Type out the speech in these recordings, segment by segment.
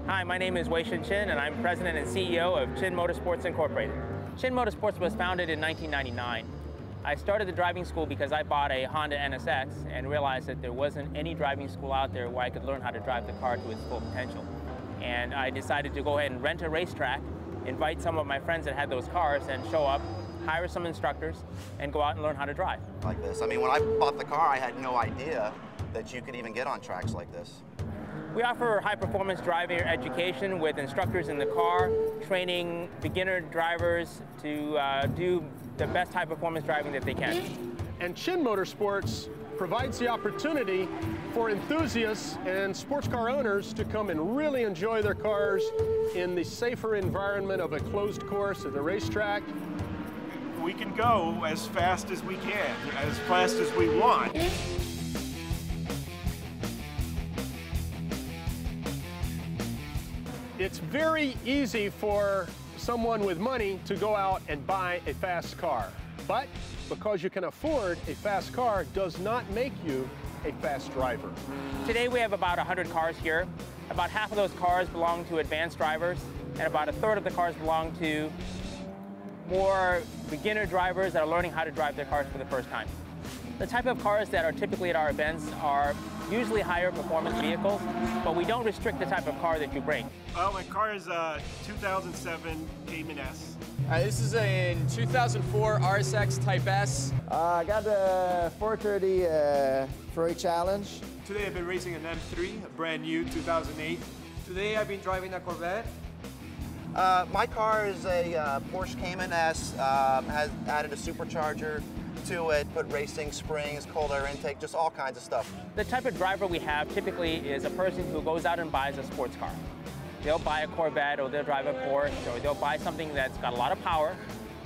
Hi, my name is Wei-Shin Chin, and I'm President and CEO of Chin Motorsports Incorporated. Chin Motorsports was founded in 1999. I started the driving school because I bought a Honda NSX and realized that there wasn't any driving school out there where I could learn how to drive the car to its full potential. And I decided to go ahead and rent a racetrack, invite some of my friends that had those cars, and show up, hire some instructors, and go out and learn how to drive. Like this. I mean, when I bought the car, I had no idea that you could even get on tracks like this. We offer high-performance driving education with instructors in the car, training beginner drivers to do the best high-performance driving that they can. And Chin Motorsports provides the opportunity for enthusiasts and sports car owners to come and really enjoy their cars in the safer environment of a closed course at the racetrack. We can go as fast as we can, as fast as we want. It's very easy for someone with money to go out and buy a fast car. But because you can afford a fast car does not make you a fast driver. Today we have about 100 cars here. About half of those cars belong to advanced drivers, and about a third of the cars belong to more beginner drivers that are learning how to drive their cars for the first time. The type of cars that are typically at our events are usually higher performance vehicles, but we don't restrict the type of car that you bring. Well, my car is a 2007 Cayman S. This is a 2004 RSX Type S. I got the 430 for a challenge. Today I've been racing an M3, a brand new 2008. Today I've been driving a Corvette. My car is a Porsche Cayman S, has added a supercharger to it, put racing springs, cold air intake, just all kinds of stuff. The type of driver we have typically is a person who goes out and buys a sports car. They'll buy a Corvette, or they'll drive a Porsche, or they'll buy something that's got a lot of power.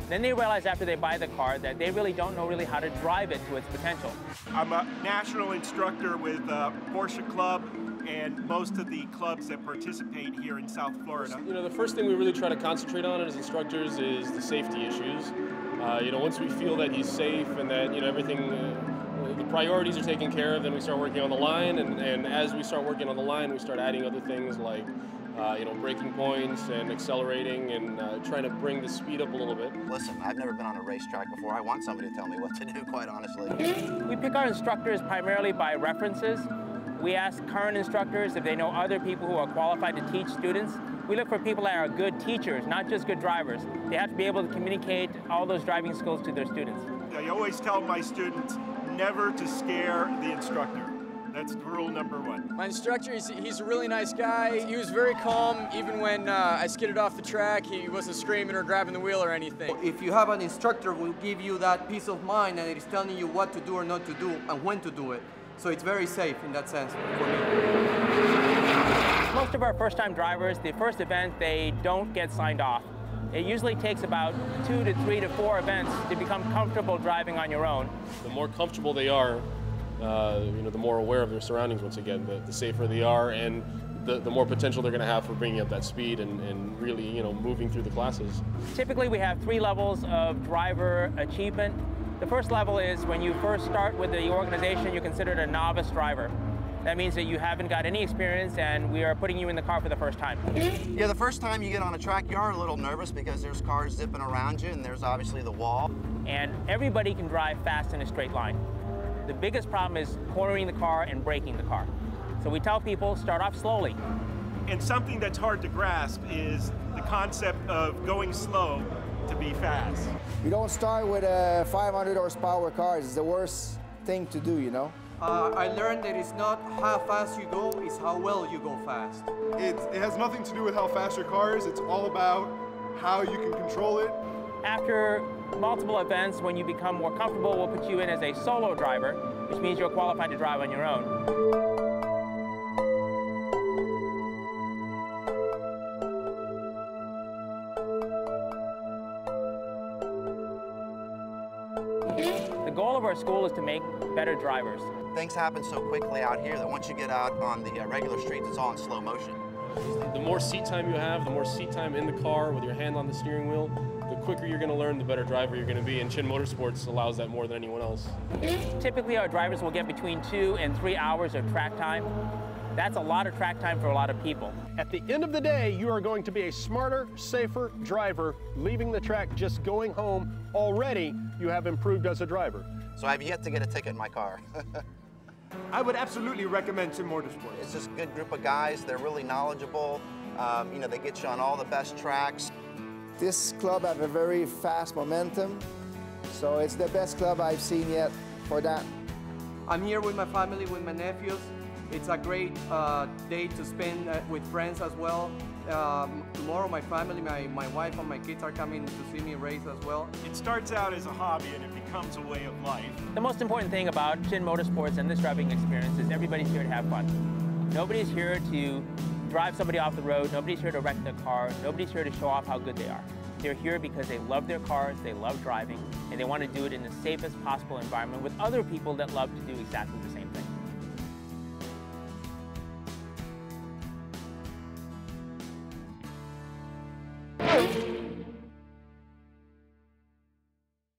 Then they realize after they buy the car that they really don't know how to drive it to its potential. I'm a national instructor with Porsche Club and most of the clubs that participate here in South Florida. You know, the first thing we really try to concentrate on as instructors is the safety issues. You know, once we feel that he's safe and that, you know, everything, the priorities are taken care of, then we start working on the line, and as we start working on the line, we start adding other things like, you know, braking points and accelerating and trying to bring the speed up a little bit. Listen, I've never been on a racetrack before. I want somebody to tell me what to do, quite honestly. We pick our instructors primarily by references. We ask current instructors if they know other people who are qualified to teach students. We look for people that are good teachers, not just good drivers. They have to be able to communicate all those driving skills to their students. I always tell my students never to scare the instructor. That's rule number one. My instructor, he's a really nice guy. He was very calm, even when I skidded off the track. He wasn't screaming or grabbing the wheel or anything. If you have an instructor who will give you that peace of mind and it is telling you what to do or not to do and when to do it. So it's very safe in that sense for me. Most of our first-time drivers, the first event, they don't get signed off. It usually takes about 2 to 3 to 4 events to become comfortable driving on your own. The more comfortable they are, you know, the more aware of their surroundings once again, the safer they are, and the more potential they're going to have for bringing up that speed and really, you know, moving through the classes. Typically we have 3 levels of driver achievement. The first level is when you first start with the organization, you're considered a novice driver. That means that you haven't got any experience and we are putting you in the car for the first time. Yeah, the first time you get on a track, you are a little nervous because there's cars zipping around you and there's obviously the wall. And everybody can drive fast in a straight line. The biggest problem is cornering the car and braking the car. So we tell people, start off slowly. And something that's hard to grasp is the concept of going slow to be fast. You don't start with 500 horsepower cars. It's the worst thing to do, you know? I learned that it's not how fast you go, it's how well you go fast. It has nothing to do with how fast your car is. It's all about how you can control it. After multiple events, when you become more comfortable, we'll put you in as a solo driver, which means you're qualified to drive on your own. The goal of our school is to make better drivers. Things happen so quickly out here that once you get out on the regular streets, it's all in slow motion. The more seat time you have, the more seat time in the car with your hand on the steering wheel, the quicker you're going to learn, the better driver you're going to be, and Chin Motorsports allows that more than anyone else. Typically, our drivers will get between 2 and 3 hours of track time. That's a lot of track time for a lot of people. At the end of the day, you are going to be a smarter, safer driver, leaving the track, just going home. Already, you have improved as a driver. So I've yet to get a ticket in my car. I would absolutely recommend Chin Motorsports. It's just a good group of guys. They're really knowledgeable. You know, they get you on all the best tracks. This club have a very fast momentum, so it's the best club I've seen yet for that. I'm here with my family, with my nephews. It's a great day to spend with friends as well. Tomorrow my family, my wife and my kids are coming to see me race as well. It starts out as a hobby and it becomes a way of life. The most important thing about Chin Motorsports and this driving experience is everybody's here to have fun. Nobody's here to drive somebody off the road. Nobody's here to wreck their car. Nobody's here to show off how good they are. They're here because they love their cars, they love driving, and they want to do it in the safest possible environment with other people that love to do exactly the same thing.